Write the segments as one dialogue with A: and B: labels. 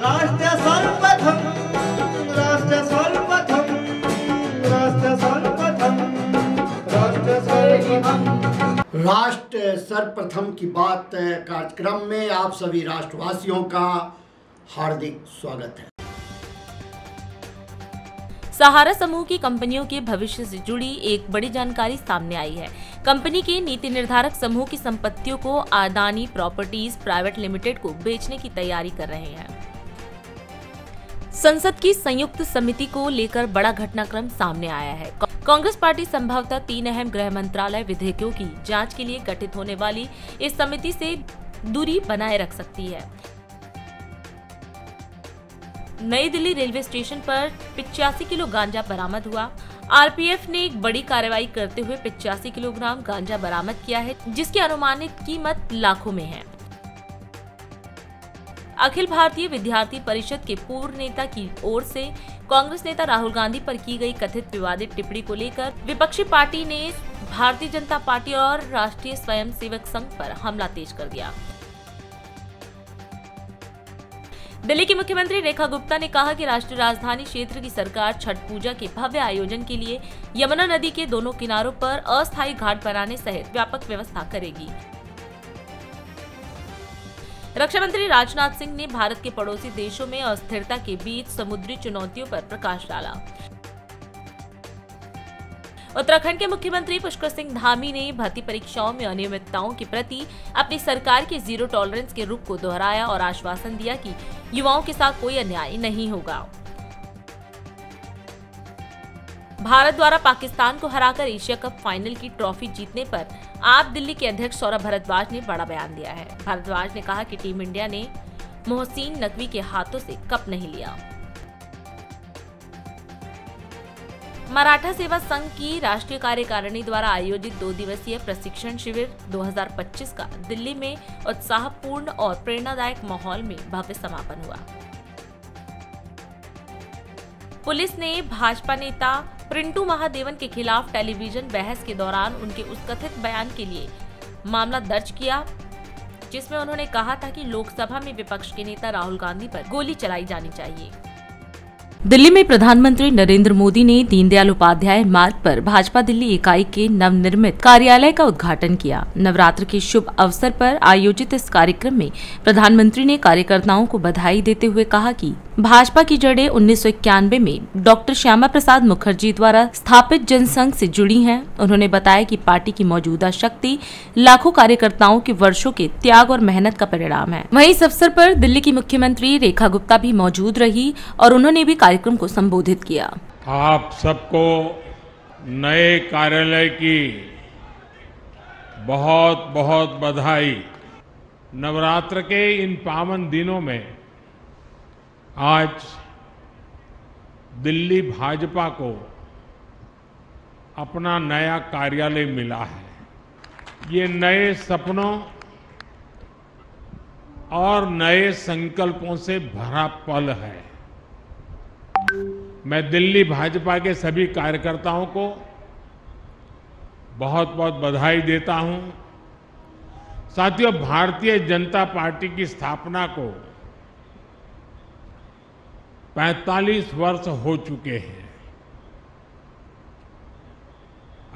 A: राष्ट्र सर्वप्रथम, राष्ट्र सर्वप्रथम, राष्ट्र सर्वप्रथम, राष्ट्र सर्वप्रथम।
B: राष्ट्र सर्वप्रथम की बात कार्यक्रम में आप सभी राष्ट्रवासियों का हार्दिक स्वागत है।
C: सहारा समूह की कंपनियों के भविष्य से जुड़ी एक बड़ी जानकारी सामने आई है। कंपनी के नीति निर्धारक समूह की संपत्तियों को अदानी प्रॉपर्टीज प्राइवेट लिमिटेड को बेचने की तैयारी कर रहे हैं। संसद की संयुक्त समिति को लेकर बड़ा घटनाक्रम सामने आया है। कांग्रेस पार्टी संभवतः 3 अहम गृह मंत्रालय विधेयकों की जांच के लिए गठित होने वाली इस समिति से दूरी बनाए रख सकती है। नई दिल्ली रेलवे स्टेशन पर 85 किलो गांजा बरामद हुआ। आरपीएफ ने एक बड़ी कार्रवाई करते हुए 85 किलोग्राम गांजा बरामद किया है, जिसकी अनुमानित कीमत लाखों में है। अखिल भारतीय विद्यार्थी परिषद के पूर्व नेता की ओर से कांग्रेस नेता राहुल गांधी पर की गई कथित विवादित टिप्पणी को लेकर विपक्षी पार्टी ने भारतीय जनता पार्टी और राष्ट्रीय स्वयंसेवक संघ पर हमला तेज कर दिया। दिल्ली की मुख्यमंत्री रेखा गुप्ता ने कहा कि राष्ट्रीय राजधानी क्षेत्र की सरकार छठ पूजा के भव्य आयोजन के लिए यमुना नदी के दोनों किनारों पर अस्थायी घाट बनाने सहित व्यापक व्यवस्था करेगी। रक्षा मंत्री राजनाथ सिंह ने भारत के पड़ोसी देशों में अस्थिरता के बीच समुद्री चुनौतियों पर प्रकाश डाला। उत्तराखंड के मुख्यमंत्री पुष्कर सिंह धामी ने भर्ती परीक्षाओं में अनियमितताओं के प्रति अपनी सरकार के जीरो टॉलरेंस के रुख को दोहराया और आश्वासन दिया कि युवाओं के साथ कोई अन्याय नहीं होगा। भारत द्वारा पाकिस्तान को हराकर एशिया कप फाइनल की ट्रॉफी जीतने पर आप दिल्ली के अध्यक्ष सौरभ भारद्वाज ने बड़ा बयान दिया है। भारद्वाज ने कहा कि टीम इंडिया ने मोहसिन नकवी के हाथों से कप नहीं लिया। मराठा सेवा संघ की राष्ट्रीय कार्यकारिणी द्वारा आयोजित 2 दिवसीय प्रशिक्षण शिविर 2025 का दिल्ली में उत्साहपूर्ण और प्रेरणादायक माहौल में भव्य समापन हुआ। पुलिस ने भाजपा नेता प्रिंटू महादेवन के खिलाफ टेलीविजन बहस के दौरान उनके उस कथित बयान के लिए मामला दर्ज किया, जिसमें उन्होंने कहा था कि लोकसभा में विपक्ष के नेता राहुल गांधी पर गोली चलाई जानी चाहिए। दिल्ली में प्रधानमंत्री नरेंद्र मोदी ने दीनदयाल उपाध्याय मार्ग पर भाजपा दिल्ली इकाई के नवनिर्मित कार्यालय का उद्घाटन किया। नवरात्र के शुभ अवसर पर आयोजित इस कार्यक्रम में प्रधानमंत्री ने कार्यकर्ताओं को बधाई देते हुए कहा कि भाजपा की जड़ें 1991 में डॉक्टर श्यामा प्रसाद मुखर्जी द्वारा स्थापित जनसंघ से जुड़ी हैं। उन्होंने बताया कि पार्टी की मौजूदा शक्ति लाखों कार्यकर्ताओं के वर्षों के त्याग और मेहनत का परिणाम है। वहीं इस अवसर पर दिल्ली की मुख्यमंत्री रेखा गुप्ता भी मौजूद रही और उन्होंने भी कार्यक्रम को संबोधित किया।
D: आप सबको नए कार्यालय की बहुत बहुत बधाई। नवरात्र के इन पावन दिनों में आज दिल्ली भाजपा को अपना नया कार्यालय मिला है। ये नए सपनों और नए संकल्पों से भरा पल है। मैं दिल्ली भाजपा के सभी कार्यकर्ताओं को बहुत बहुत बधाई देता हूं। साथियों, भारतीय जनता पार्टी की स्थापना को 45 वर्ष हो चुके हैं।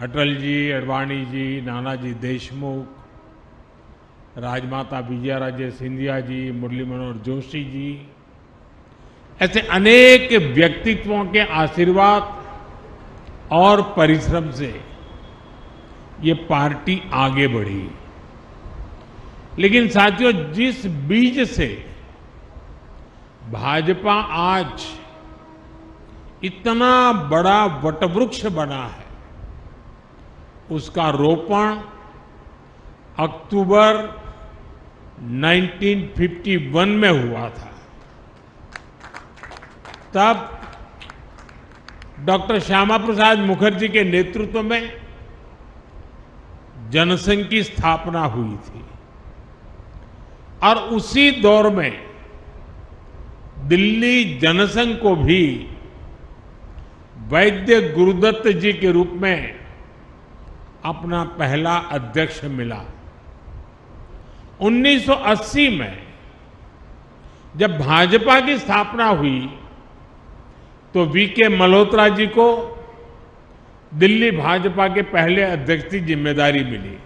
D: अटल जी, अडवाणी जी, नानाजी देशमुख, राजमाता विजयाराजे सिंधिया जी, मुरली मनोहर जोशी जी, ऐसे अनेक व्यक्तित्वों के आशीर्वाद और परिश्रम से ये पार्टी आगे बढ़ी। लेकिन साथियों, जिस बीज से भाजपा आज इतना बड़ा वटवृक्ष बना है, उसका रोपण अक्टूबर 1951 में हुआ था। तब डॉक्टर श्यामा प्रसाद मुखर्जी के नेतृत्व में जनसंघ की स्थापना हुई थी और उसी दौर में दिल्ली जनसंघ को भी वैद्य गुरुदत्त जी के रूप में अपना पहला अध्यक्ष मिला। 1980 में जब भाजपा की स्थापना हुई तो वीके मल्होत्रा जी को दिल्ली भाजपा के पहले अध्यक्ष की जिम्मेदारी मिली।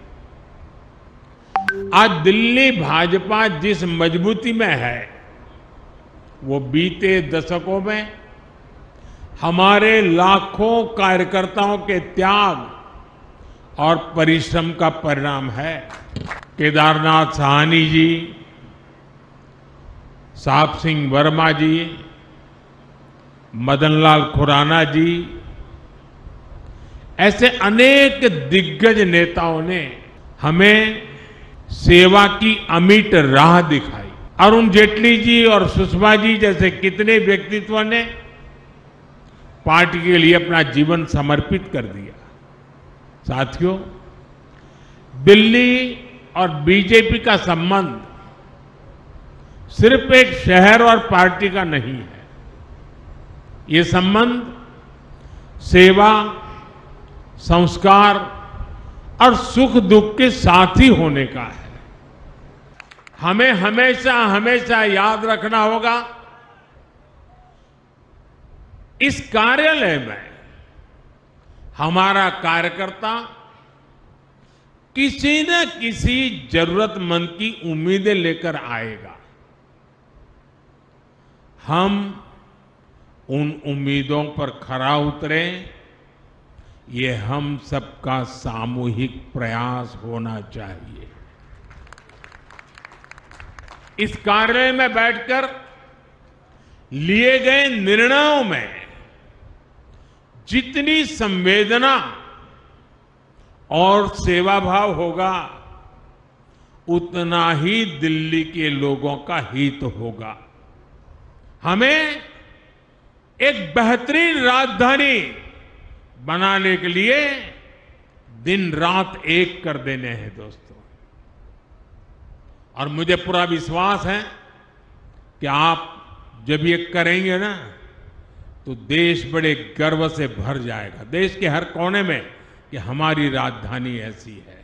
D: आज दिल्ली भाजपा जिस मजबूती में है वो बीते दशकों में हमारे लाखों कार्यकर्ताओं के त्याग और परिश्रम का परिणाम है। केदारनाथ साहनी जी, साहब सिंह वर्मा जी, मदनलाल खुराना जी, ऐसे अनेक दिग्गज नेताओं ने हमें सेवा की अमिट राह दिखाई। अरुण जेटली जी और सुषमा जी जैसे कितने व्यक्तित्व ने पार्टी के लिए अपना जीवन समर्पित कर दिया। साथियों, दिल्ली और बीजेपी का संबंध सिर्फ एक शहर और पार्टी का नहीं है। ये संबंध सेवा, संस्कार और सुख दुख के साथी होने का है। हमें हमेशा हमेशा याद रखना होगा, इस कार्यालय में हमारा कार्यकर्ता किसी न किसी जरूरतमंद की उम्मीदें लेकर आएगा। हम उन उम्मीदों पर खरा उतरें, ये हम सबका सामूहिक प्रयास होना चाहिए। इस कार्यालय में बैठकर लिए गए निर्णयों में जितनी संवेदना और सेवा भाव होगा, उतना ही दिल्ली के लोगों का हित होगा। हमें एक बेहतरीन राजधानी बनाने के लिए दिन रात एक कर देने हैं दोस्तों। और मुझे पूरा विश्वास है कि आप जब ये करेंगे ना तो देश बड़े गर्व से भर जाएगा, देश के हर कोने में, कि हमारी राजधानी ऐसी है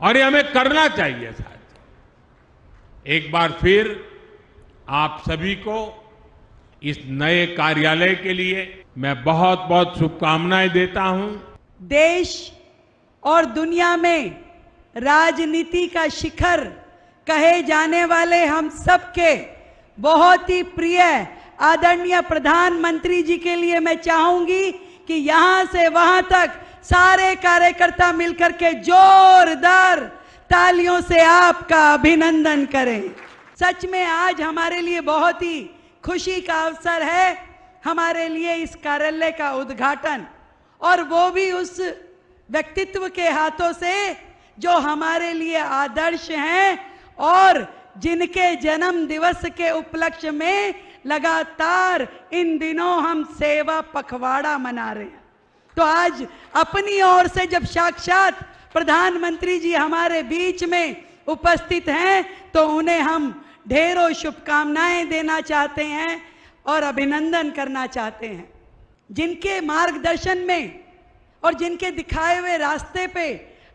D: और ये हमें करना चाहिए। साथियों, एक बार फिर आप सभी को इस नए कार्यालय के लिए मैं बहुत बहुत शुभकामनाएं देता हूं।
E: देश और दुनिया में राजनीति का शिखर कहे जाने वाले हम सबके बहुत ही प्रिय आदरणीय प्रधानमंत्री जी के लिए मैं चाहूंगी कि यहां से वहां तक सारे कार्यकर्ता मिलकर के जोरदार तालियों से आपका अभिनंदन करें। सच में आज हमारे लिए बहुत ही खुशी का अवसर है, हमारे लिए इस कार्यालय का उद्घाटन, और वो भी उस व्यक्तित्व के हाथों से जो हमारे लिए आदर्श हैं और जिनके जन्म दिवस के उपलक्ष्य में लगातार इन दिनों हम सेवा पखवाड़ा मना रहे हैं। तो आज अपनी ओर से जब साक्षात प्रधानमंत्री जी हमारे बीच में उपस्थित हैं तो उन्हें हम ढेरों शुभकामनाएं देना चाहते हैं और अभिनंदन करना चाहते हैं। जिनके मार्गदर्शन में और जिनके दिखाए हुए रास्ते पे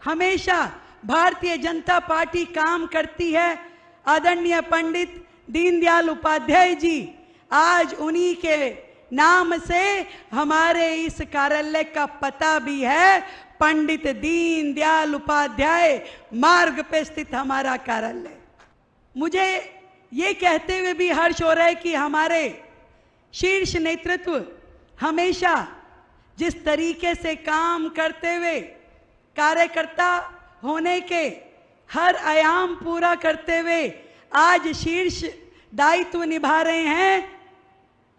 E: हमेशा भारतीय जनता पार्टी काम करती है, आदरणीय पंडित दीनदयाल उपाध्याय जी, आज उन्हीं के नाम से हमारे इस कार्यालय का पता भी है, पंडित दीनदयाल उपाध्याय मार्ग पे स्थित हमारा कार्यालय। मुझे ये कहते हुए भी हर्ष हो रहा है कि हमारे शीर्ष नेतृत्व हमेशा जिस तरीके से काम करते हुए कार्यकर्ता होने के हर आयाम पूरा करते हुए आज शीर्ष दायित्व निभा रहे हैं,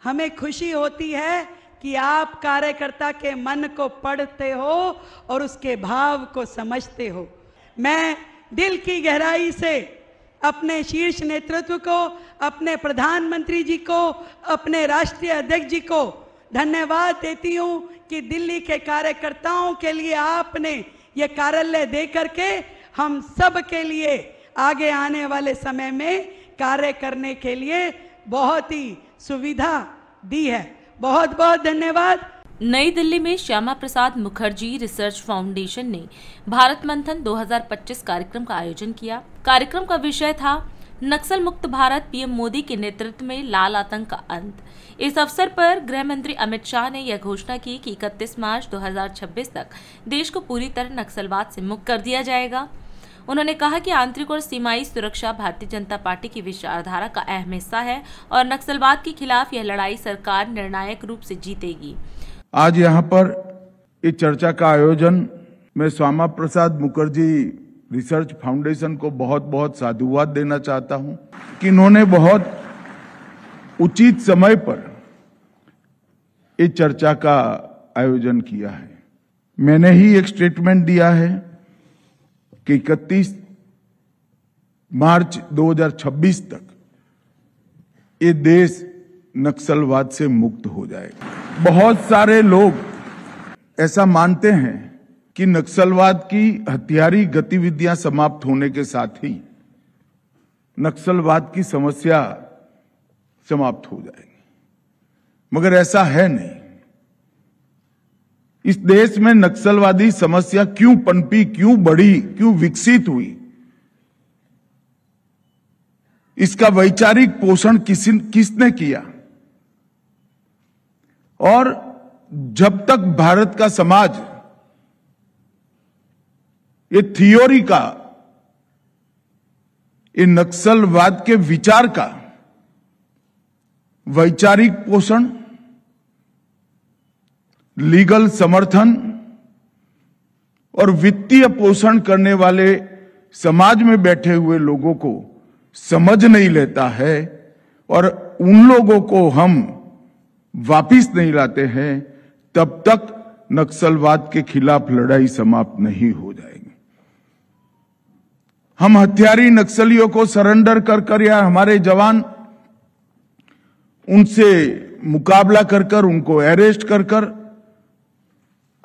E: हमें खुशी होती है कि आप कार्यकर्ता के मन को पढ़ते हो और उसके भाव को समझते हो। मैं दिल की गहराई से अपने शीर्ष नेतृत्व को, अपने प्रधानमंत्री जी को, अपने राष्ट्रीय अध्यक्ष जी को धन्यवाद देती हूं कि दिल्ली के कार्यकर्ताओं के लिए आपने ये कार्यालय दे करके हम सब के लिए आगे आने वाले समय में कार्य करने के लिए बहुत ही सुविधा दी है। बहुत बहुत धन्यवाद।
C: नई दिल्ली में श्यामा प्रसाद मुखर्जी रिसर्च फाउंडेशन ने भारत मंथन 2025 कार्यक्रम का आयोजन किया। कार्यक्रम का विषय था नक्सल मुक्त भारत पीएम मोदी के नेतृत्व में लाल आतंक का अंत। इस अवसर पर गृह मंत्री अमित शाह ने यह घोषणा की कि 31 मार्च 2026 तक देश को पूरी तरह नक्सलवाद से मुक्त कर दिया जाएगा। उन्होंने कहा कि आंतरिक और सीमाई सुरक्षा भारतीय जनता पार्टी की विचारधारा का अहम हिस्सा है और नक्सलवाद के खिलाफ यह लड़ाई सरकार निर्णायक रूप से जीतेगी।
F: आज यहाँ पर इस चर्चा का आयोजन मैं श्यामा प्रसाद मुखर्जी रिसर्च फाउंडेशन को बहुत बहुत साधुवाद देना चाहता हूं कि इन्होंने बहुत उचित समय पर इस चर्चा का आयोजन किया है। मैंने ही एक स्टेटमेंट दिया है कि 31 मार्च 2026 तक ये देश नक्सलवाद से मुक्त हो जाएगा। बहुत सारे लोग ऐसा मानते हैं कि नक्सलवाद की हथियारी गतिविधियां समाप्त होने के साथ ही नक्सलवाद की समस्या समाप्त हो जाएगी, मगर ऐसा है नहीं। इस देश में नक्सलवादी समस्या क्यों पनपी, क्यों बढ़ी, क्यों विकसित हुई, इसका वैचारिक पोषण किसने किया। और जब तक भारत का समाज ये थियोरी का, ये नक्सलवाद के विचार का वैचारिक पोषण, लीगल समर्थन और वित्तीय पोषण करने वाले समाज में बैठे हुए लोगों को समझ नहीं लेता है और उन लोगों को हम वापिस नहीं लाते हैं, तब तक नक्सलवाद के खिलाफ लड़ाई समाप्त नहीं हो जाएगी। हम हथियारी नक्सलियों को सरेंडर कर या हमारे जवान उनसे मुकाबला कर उनको अरेस्ट कर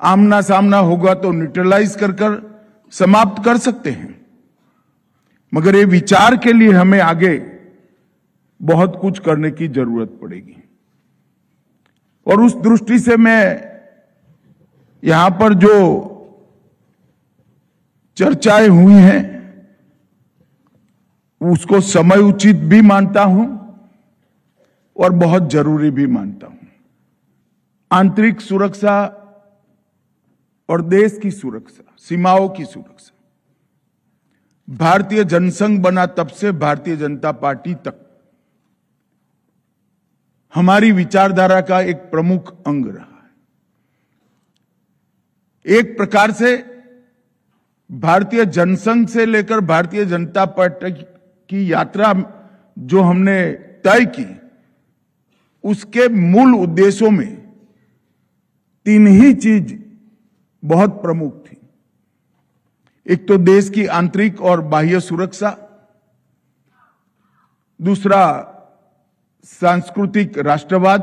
F: आमना सामना होगा तो न्यूट्रलाइज कर समाप्त कर सकते हैं, मगर ये विचार के लिए हमें आगे बहुत कुछ करने की जरूरत पड़ेगी। और उस दृष्टि से मैं यहां पर जो चर्चाएं हुई हैं उसको समय उचित भी मानता हूं और बहुत जरूरी भी मानता हूं। आंतरिक सुरक्षा और देश की सुरक्षा, सीमाओं की सुरक्षा, भारतीय जनसंघ बना तब से भारतीय जनता पार्टी तक हमारी विचारधारा का एक प्रमुख अंग रहा है। एक प्रकार से भारतीय जनसंघ से लेकर भारतीय जनता पार्टी की यात्रा जो हमने तय की, उसके मूल उद्देश्यों में तीन ही चीज बहुत प्रमुख थी। एक तो देश की आंतरिक और बाह्य सुरक्षा, दूसरा सांस्कृतिक राष्ट्रवाद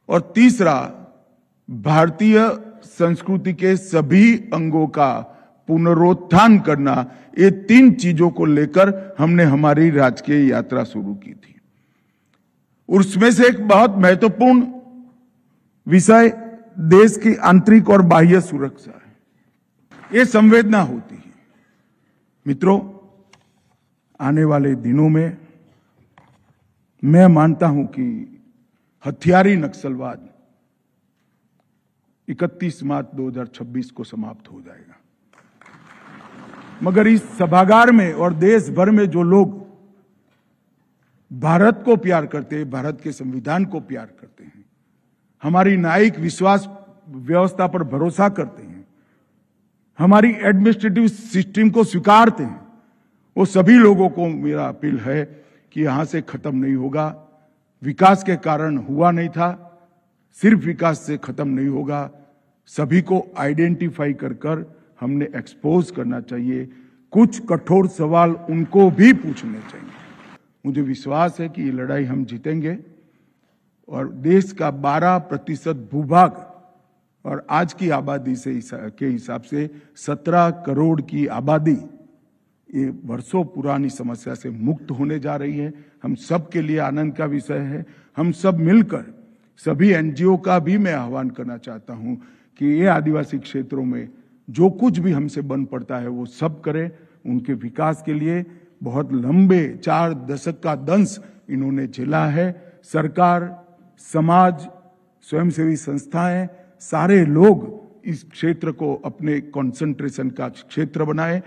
F: और तीसरा भारतीय संस्कृति के सभी अंगों का पुनरुत्थान करना। ये तीन चीजों को लेकर हमने हमारी राजकीय यात्रा शुरू की थी। उसमें से एक बहुत महत्वपूर्ण विषय देश की आंतरिक और बाह्य सुरक्षा है। ये संवेदना होती है। मित्रों, आने वाले दिनों में मैं मानता हूं कि हथियारी नक्सलवाद 31 मार्च 2026 को समाप्त हो जाएगा, मगर इस सभागार में और देश भर में जो लोग भारत को प्यार करते हैं, भारत के संविधान को प्यार करते हैं, हमारी न्यायिक विश्वास व्यवस्था पर भरोसा करते हैं, हमारी एडमिनिस्ट्रेटिव सिस्टम को स्वीकारते हैं, वो सभी लोगों को मेरा अपील है कि यहां से खत्म नहीं होगा। विकास के कारण हुआ नहीं था, सिर्फ विकास से खत्म नहीं होगा। सभी को आइडेंटिफाई कर हमने एक्सपोज करना चाहिए। कुछ कठोर सवाल उनको भी पूछने चाहिए। मुझे विश्वास है कि ये लड़ाई हम जीतेंगे और देश का 12% भूभाग और आज की आबादी के हिसाब से 17 करोड़ की आबादी ये वर्षों पुरानी समस्या से मुक्त होने जा रही है। हम सब के लिए आनंद का विषय है। हम सब मिलकर, सभी एनजीओ का भी मैं आह्वान करना चाहता हूं कि ये आदिवासी क्षेत्रों में जो कुछ भी हमसे बन पड़ता है वो सब करें उनके विकास के लिए बहुत लंबे 4 दशक का दंश इन्होंने झेला है। सरकार, समाज, स्वयंसेवी संस्थाएं, सारे लोग इस क्षेत्र को अपने कंसंट्रेशन का क्षेत्र बनाए,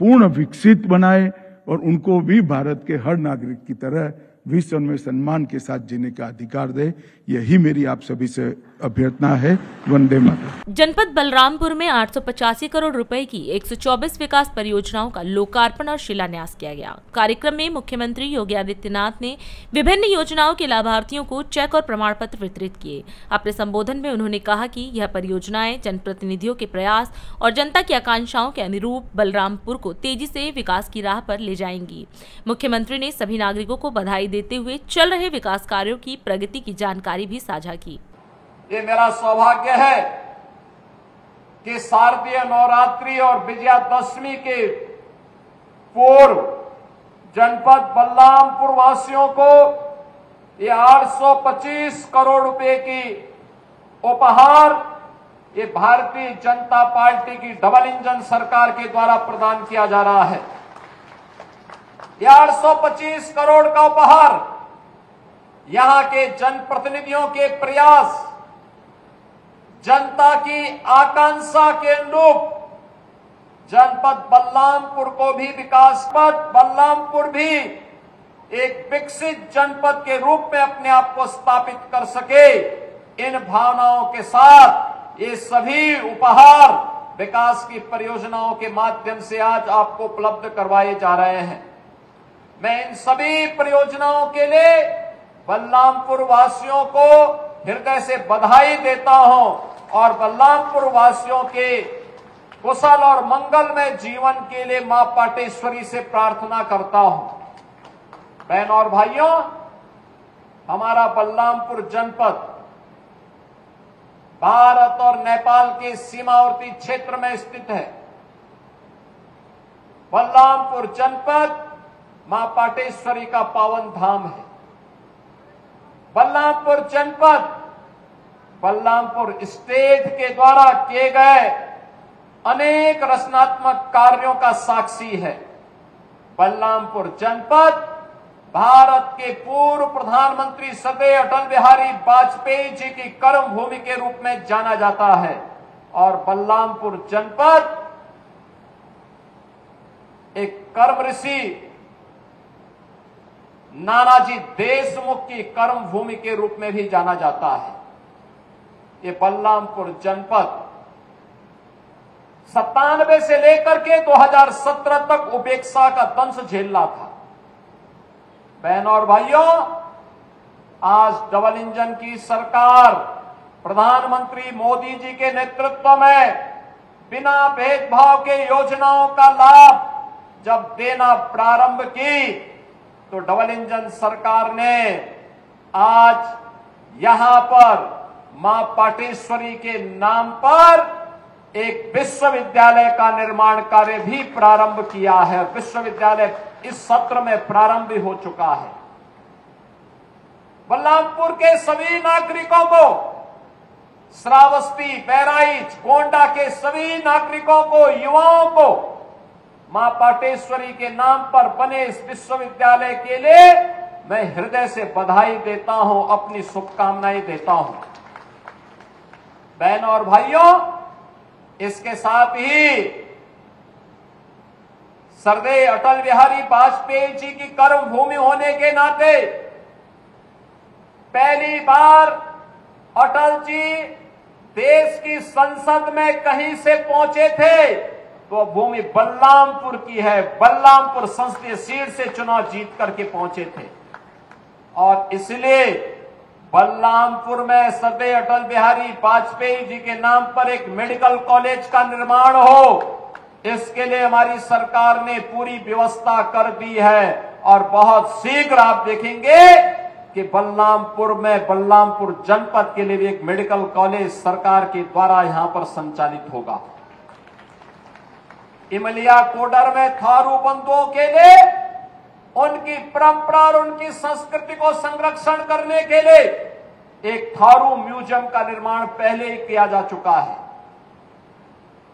F: पूर्ण विकसित बनाए और उनको भी भारत के हर नागरिक की तरह विश्व में सम्मान के साथ जीने का अधिकार दे। यही मेरी आप सभी से अभ्यर्थना है। वंदे मातरम।
C: जनपद बलरामपुर में 885 करोड़ रुपए की 124 विकास परियोजनाओं का लोकार्पण और शिलान्यास किया गया। कार्यक्रम में मुख्यमंत्री योगी आदित्यनाथ ने विभिन्न योजनाओं के लाभार्थियों को चेक और प्रमाण पत्र वितरित किए। अपने संबोधन में उन्होंने कहा कि यह परियोजनाएं जनप्रतिनिधियों के प्रयास और जनता की आकांक्षाओं के अनुरूप बलरामपुर को तेजी से विकास की राह पर ले जाएंगी। मुख्यमंत्री ने सभी नागरिकों को बधाई देते हुए चल रहे विकास कार्यों की प्रगति की जानकारी भी साझा की।
G: ये मेरा सौभाग्य है कि शारदीय नवरात्रि और विजयादशमी के पूर्व जनपद बलरामपुर वासियों को ये 825 करोड़ रुपए की उपहार ये भारतीय जनता पार्टी की डबल इंजन सरकार के द्वारा प्रदान किया जा रहा है। ये 825 करोड़ का उपहार यहां के जनप्रतिनिधियों के प्रयास, जनता की आकांक्षा के अनुरूप जनपद बलरामपुर को भी विकास पद, बलरामपुर भी एक विकसित जनपद के रूप में अपने आप को स्थापित कर सके, इन भावनाओं के साथ ये सभी उपहार विकास की परियोजनाओं के माध्यम से आज आपको उपलब्ध करवाए जा रहे हैं। मैं इन सभी परियोजनाओं के लिए बलरामपुर वासियों को हृदय से बधाई देता हूं और बलरामपुर वासियों के कुशल और मंगलमय जीवन के लिए मां पाटेश्वरी से प्रार्थना करता हूं। बहन और भाइयों, हमारा बलरामपुर जनपद भारत और नेपाल के सीमावर्ती क्षेत्र में स्थित है। बलरामपुर जनपद मां पाटेश्वरी का पावन धाम है। बलरामपुर जनपद बलरामपुर स्टेट के द्वारा किए गए अनेक रचनात्मक कार्यों का साक्षी है। बलरामपुर जनपद भारत के पूर्व प्रधानमंत्री श्री अटल बिहारी वाजपेयी जी की कर्म भूमि के रूप में जाना जाता है और बलरामपुर जनपद एक कर्म ऋषि नानाजी देशमुख की कर्म भूमि के रूप में भी जाना जाता है। ये बलरामपुर जनपद 97 से लेकर के 2017 तक उपेक्षा का दंश झेल रहा था। बहन और भाइयों, आज डबल इंजन की सरकार प्रधानमंत्री मोदी जी के नेतृत्व में बिना भेदभाव के योजनाओं का लाभ जब देना प्रारंभ की तो डबल इंजन सरकार ने आज यहां पर मां पाटेश्वरी के नाम पर एक विश्वविद्यालय का निर्माण कार्य भी प्रारंभ किया है। विश्वविद्यालय इस सत्र में प्रारंभ भी हो चुका है। बलरामपुर के सभी नागरिकों को, श्रावस्ती, बहराइच, गोंडा के सभी नागरिकों को, युवाओं को मां पाटेश्वरी के नाम पर बने इस विश्वविद्यालय के लिए मैं हृदय से बधाई देता हूं, अपनी शुभकामनाएं देता हूं। बहनों और भाइयों, इसके साथ ही सरदेय अटल बिहारी वाजपेयी जी की कर्म भूमि होने के नाते पहली बार अटल जी देश की संसद में कहीं से पहुंचे थे तो भूमि बलरामपुर की है। बलरामपुर संसदीय सीट से चुनाव जीत करके पहुंचे थे और इसलिए बलरामपुर में सरदेय अटल बिहारी वाजपेयी जी के नाम पर एक मेडिकल कॉलेज का निर्माण हो, इसके लिए हमारी सरकार ने पूरी व्यवस्था कर दी है और बहुत शीघ्र आप देखेंगे कि बलरामपुर में, बलरामपुर जनपद के लिए भी एक मेडिकल कॉलेज सरकार के द्वारा यहां पर संचालित होगा। इमलिया कोडर में थारू बंधुओं के लिए उनकी परंपरा और उनकी संस्कृति को संरक्षण करने के लिए एक थारू म्यूजियम का निर्माण पहले ही किया जा चुका है।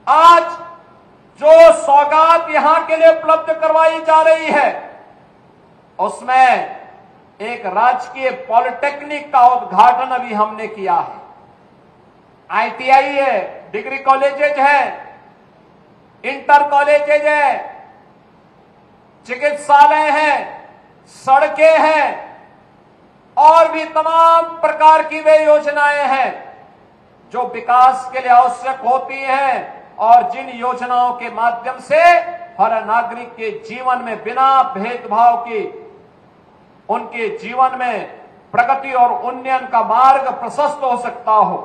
G: आज जो सौगात यहां के लिए उपलब्ध करवाई जा रही है, उसमें एक राजकीय पॉलिटेक्निक का उद्घाटन अभी हमने किया है। आईटीआई है, डिग्री कॉलेजेज है, इंटर कॉलेजेज है, चिकित्सालय है, सड़कें हैं और भी तमाम प्रकार की वे योजनाएं हैं जो विकास के लिए आवश्यक होती हैं और जिन योजनाओं के माध्यम से हर नागरिक के जीवन में बिना भेदभाव के उनके जीवन में प्रगति और उन्नयन का मार्ग प्रशस्त हो सकता हो।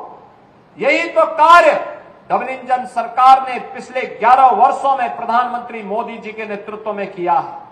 G: यही तो कार्य डबल इंजन सरकार ने पिछले 11 वर्षों में प्रधानमंत्री मोदी जी के नेतृत्व में किया है।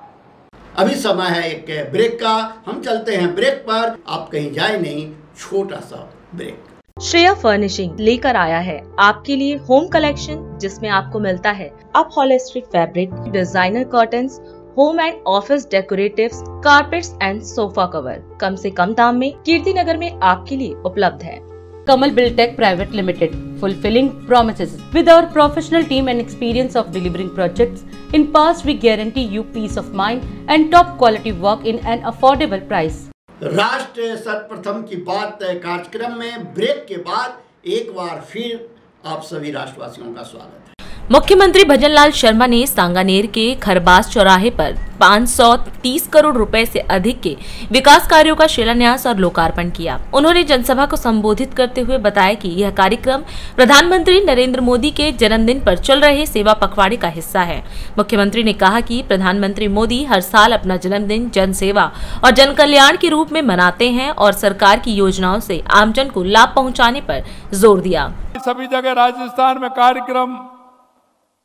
B: अभी समय है एक ब्रेक का, हम चलते हैं ब्रेक पर, आप कहीं जाए नहीं, छोटा सा ब्रेक।
H: श्रेया फर्निशिंग लेकर आया है आपके लिए होम कलेक्शन, जिसमें आपको मिलता है upholstery fabric, designer curtains, home and office decoratives, carpets and sofa cover कम से कम दाम में कीर्ति नगर में आपके लिए उपलब्ध है।
I: Kamal Buildtech Private Limited, fulfilling promises. With our professional team and experience of delivering projects, in past we guarantee you peace of mind and top quality work in an affordable price.
B: राष्ट्र सर्वप्रथम की बात कार्यक्रम में break के बाद एक बार फिर आप सभी राष्ट्रवासियों का स्वागत है।
C: मुख्यमंत्री भजनलाल शर्मा ने सांगानेर के खरबास चौराहे पर 530 करोड़ रुपए से अधिक के विकास कार्यों का शिलान्यास और लोकार्पण किया। उन्होंने जनसभा को संबोधित करते हुए बताया कि यह कार्यक्रम प्रधानमंत्री नरेंद्र मोदी के जन्मदिन पर चल रहे सेवा पखवाड़े का हिस्सा है। मुख्यमंत्री ने कहा कि प्रधानमंत्री मोदी हर साल अपना जन्मदिन जन सेवा और जन कल्याण के रूप में मनाते हैं और सरकार की योजनाओं से आमजन को लाभ पहुँचाने पर जोर दिया।
J: सभी जगह राजस्थान में कार्यक्रम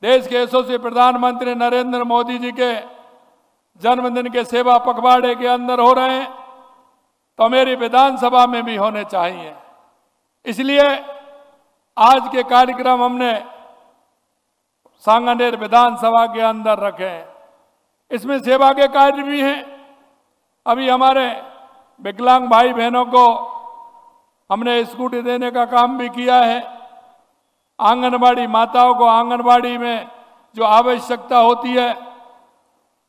J: देश के यशस्वी प्रधानमंत्री नरेंद्र मोदी जी के जन्मदिन के सेवा पखवाड़े के अंदर हो रहे हैं, तो मेरी विधानसभा में भी होने चाहिए। इसलिए आज के कार्यक्रम हमने सांगानेर विधानसभा के अंदर रखे हैं। इसमें सेवा के कार्य भी हैं। अभी हमारे विकलांग भाई बहनों को हमने स्कूटी देने का काम भी किया है। आंगनबाड़ी माताओं को आंगनबाड़ी में जो आवश्यकता होती है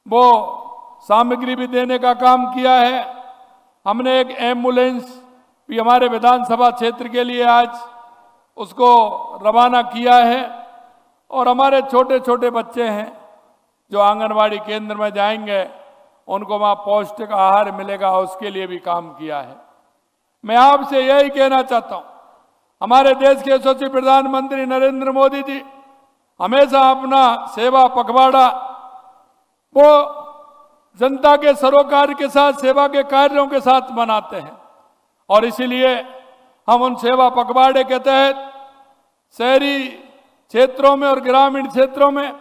J: वो सामग्री भी देने का काम किया है। हमने एक एम्बुलेंस भी हमारे विधानसभा क्षेत्र के लिए आज उसको रवाना किया है और हमारे छोटे छोटे बच्चे हैं जो आंगनबाड़ी केंद्र में जाएंगे उनको वहाँ पौष्टिक आहार मिलेगा, उसके लिए भी काम किया है। मैं आपसे यही कहना चाहता हूँ, हमारे देश के यशस्वी प्रधानमंत्री नरेंद्र मोदी जी हमेशा अपना सेवा पखवाड़ा वो जनता के सरोकार के साथ, सेवा के कार्यों के साथ मनाते हैं और इसीलिए हम उन सेवा पखवाड़े के तहत शहरी क्षेत्रों में और ग्रामीण क्षेत्रों में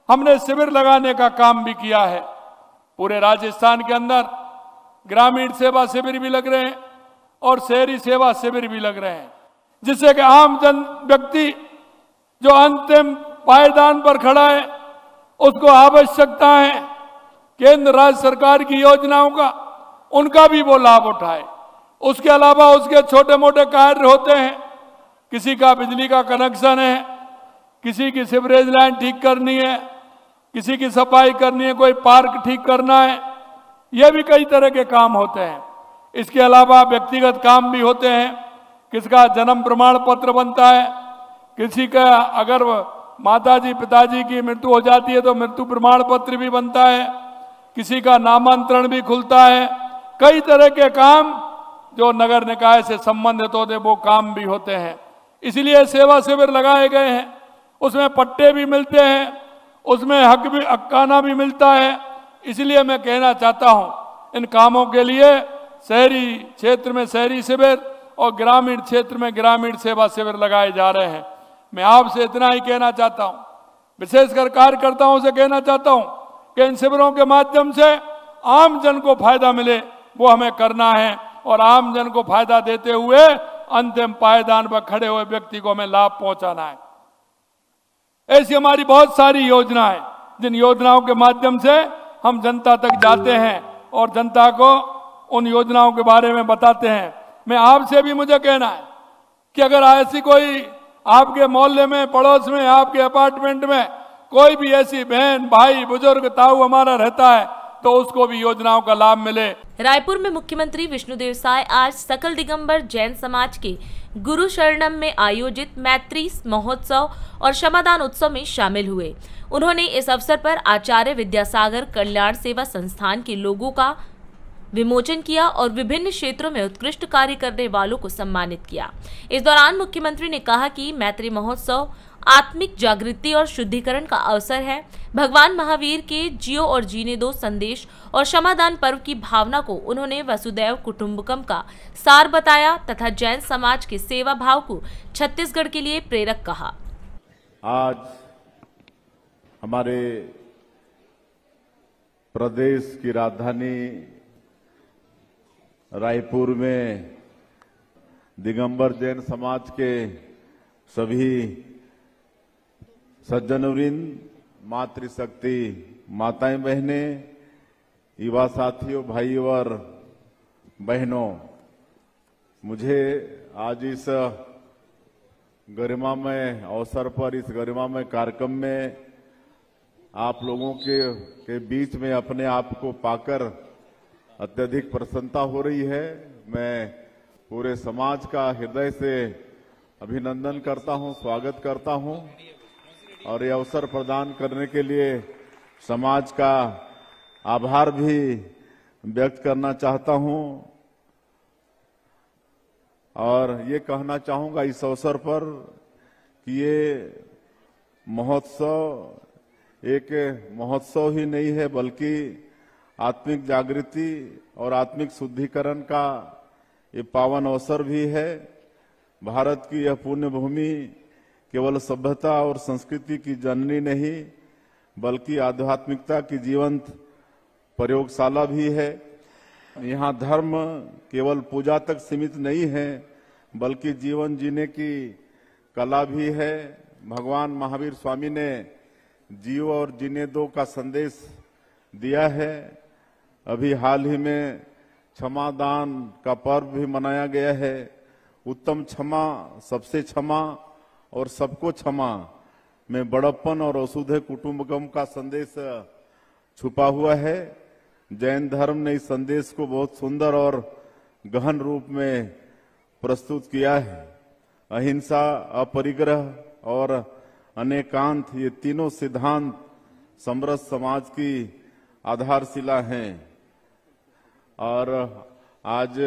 J: हमने शिविर लगाने का काम भी किया है। पूरे राजस्थान के अंदर ग्रामीण सेवा शिविर भी लग रहे हैं और शहरी सेवा शिविर भी लग रहे हैं, जिससे कि आम जन व्यक्ति जो अंतिम पायदान पर खड़ा है उसको आवश्यकता है केंद्र राज्य सरकार की योजनाओं का, उनका भी वो लाभ उठाए। उसके अलावा उसके छोटे मोटे कार्य होते हैं, किसी का बिजली का कनेक्शन है, किसी की सीवरेज लाइन ठीक करनी है, किसी की सफाई करनी है, कोई पार्क ठीक करना है, ये भी कई तरह के काम होते हैं। इसके अलावा व्यक्तिगत काम भी होते हैं, किसका जन्म प्रमाण पत्र बनता है, किसी का अगर माताजी पिताजी की मृत्यु हो जाती है तो मृत्यु प्रमाण पत्र भी बनता है, किसी का नामांतरण भी खुलता है। कई तरह के काम जो नगर निकाय से संबंधित होते वो काम भी होते हैं। इसलिए सेवा शिविर लगाए गए हैं, उसमें पट्टे भी मिलते हैं, उसमें हकाना भी मिलता है। इसलिए मैं कहना चाहता हूं इन कामों के लिए शहरी क्षेत्र में शहरी शिविर और ग्रामीण क्षेत्र में ग्रामीण सेवा शिविर लगाए जा रहे हैं। मैं आपसे इतना ही कहना चाहता हूं, विशेषकर कार्यकर्ताओं से कहना चाहता हूं कि इन शिविरों के माध्यम से आम जन को फायदा मिले वो हमें करना है और आम जन को फायदा देते हुए अंतिम पायदान पर खड़े हुए व्यक्ति को हमें लाभ पहुंचाना है। ऐसी हमारी बहुत सारी योजनाएं जिन योजनाओं के माध्यम से हम जनता तक जाते हैं और जनता को उन योजनाओं के बारे में बताते हैं। मैं आपसे भी मुझे कहना है कि अगर ऐसी कोई आपके मोहल्ले में, पड़ोस में, आपके अपार्टमेंट में कोई भी ऐसी बहन भाई बुजुर्ग ताऊ हमारा रहता है तो उसको भी योजनाओं का लाभ मिले।
C: रायपुर में मुख्यमंत्री विष्णुदेव साय आज सकल दिगंबर जैन समाज के गुरु शरणम में आयोजित मैत्री महोत्सव और क्षमादान उत्सव में शामिल हुए। उन्होंने इस अवसर पर आचार्य विद्यासागर कल्याण सेवा संस्थान के लोगों का विमोचन किया और विभिन्न क्षेत्रों में उत्कृष्ट कार्य करने वालों को सम्मानित किया। इस दौरान मुख्यमंत्री ने कहा कि मैत्री महोत्सव आत्मिक जागृति और शुद्धिकरण का अवसर है। भगवान महावीर के जियो और जीने दो संदेश और क्षमादान पर्व की भावना को उन्होंने वसुदैव कुटुंबकम का सार बताया तथा जैन समाज के सेवा भाव को छत्तीसगढ़ के लिए प्रेरक कहा।
K: आज हमारे प्रदेश की राजधानी रायपुर में दिगंबर जैन समाज के सभी सज्जनवृंद, मातृशक्ति माताएं बहनें, युवा साथियों, भाइयों और बहनों, मुझे आज इस गरिमामय अवसर पर, इस गरिमामय कार्यक्रम में आप लोगों के बीच में अपने आप को पाकर अत्यधिक प्रसन्नता हो रही है। मैं पूरे समाज का हृदय से अभिनंदन करता हूं, स्वागत करता हूं और ये अवसर प्रदान करने के लिए समाज का आभार भी व्यक्त करना चाहता हूं और ये कहना चाहूंगा इस अवसर पर कि ये महोत्सव एक महोत्सव ही नहीं है बल्कि आत्मिक जागृति और आत्मिक शुद्धिकरण का ये पावन अवसर भी है। भारत की यह पुण्य भूमि केवल सभ्यता और संस्कृति की जननी नहीं बल्कि आध्यात्मिकता की जीवंत प्रयोगशाला भी है। यहाँ धर्म केवल पूजा तक सीमित नहीं है बल्कि जीवन जीने की कला भी है। भगवान महावीर स्वामी ने जियो और जीने दो का संदेश दिया है। अभी हाल ही में क्षमा दान का पर्व भी मनाया गया है। उत्तम क्षमा, सबसे क्षमा और सबको क्षमा में बड़प्पन और वसुधैव कुटुंबकम का संदेश छुपा हुआ है। जैन धर्म ने इस संदेश को बहुत सुंदर और गहन रूप में प्रस्तुत किया है। अहिंसा, अपरिग्रह और अनेकांत, ये तीनों सिद्धांत समरस समाज की आधारशिला हैं और आज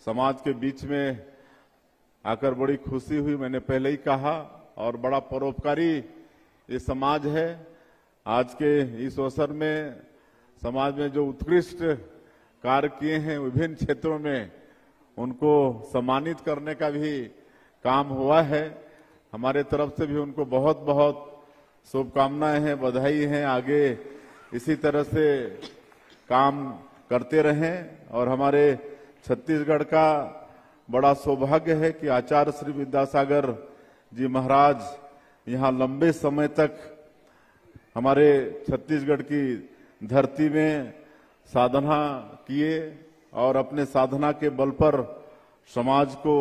K: समाज के बीच में आकर बड़ी खुशी हुई। मैंने पहले ही कहा और बड़ा परोपकारी ये समाज है। आज के इस अवसर में समाज में जो उत्कृष्ट कार्य किए हैं विभिन्न क्षेत्रों में उनको सम्मानित करने का भी काम हुआ है। हमारे तरफ से भी उनको बहुत बहुत शुभकामनाएं हैं, बधाई हैं। आगे इसी तरह से काम करते रहें और हमारे छत्तीसगढ़ का बड़ा सौभाग्य है कि आचार्य श्री विद्यासागर जी महाराज यहाँ लंबे समय तक हमारे छत्तीसगढ़ की धरती में साधना किए और अपने साधना के बल पर समाज को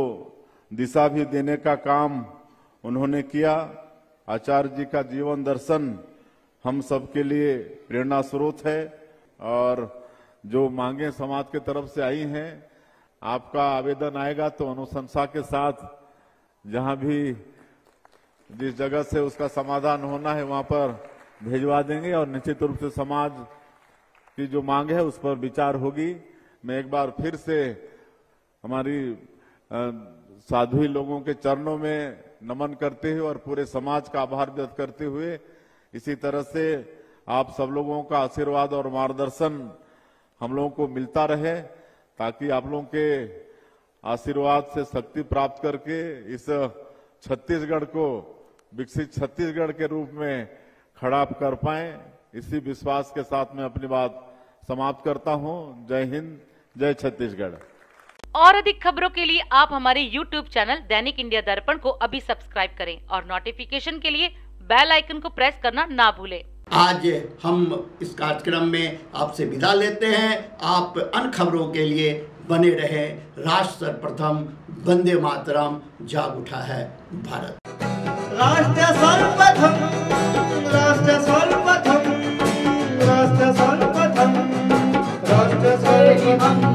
K: दिशा भी देने का काम उन्होंने किया। आचार्य जी का जीवन दर्शन हम सबके लिए प्रेरणा स्रोत है और जो मांगे समाज के तरफ से आई हैं, आपका आवेदन आएगा तो अनुशंसा के साथ जहां भी जिस जगह से उसका समाधान होना है वहां पर भेजवा देंगे और निश्चित रूप से समाज की जो मांग है उस पर विचार होगी। मैं एक बार फिर से हमारी साध्वी लोगों के चरणों में नमन करते हुए और पूरे समाज का आभार व्यक्त करते हुए इसी तरह से आप सब लोगों का आशीर्वाद और मार्गदर्शन हम लोगों को मिलता रहे ताकि आप लोगों के आशीर्वाद से शक्ति प्राप्त करके इस छत्तीसगढ़ को विकसित छत्तीसगढ़ के रूप में खड़ा कर पाए। इसी विश्वास के साथ मैं अपनी बात समाप्त करता हूं। जय हिंद, जय छत्तीसगढ़।
I: और अधिक खबरों के लिए आप हमारे YouTube चैनल दैनिक इंडिया दर्पण को अभी सब्सक्राइब करें और नोटिफिकेशन के लिए बेल आइकन को प्रेस करना ना भूलें।
B: आज हम इस कार्यक्रम में आपसे विदा लेते हैं। आप अन्य खबरों के लिए बने रहे। राष्ट्र सर्वप्रथम, वंदे मातरम, जाग उठा है भारत।
A: राष्ट्र सर्वप्रथम राष्ट्र सर्वप्रथम राष्ट्र सर्वप्रथम राष्ट्र सर्वप्रथम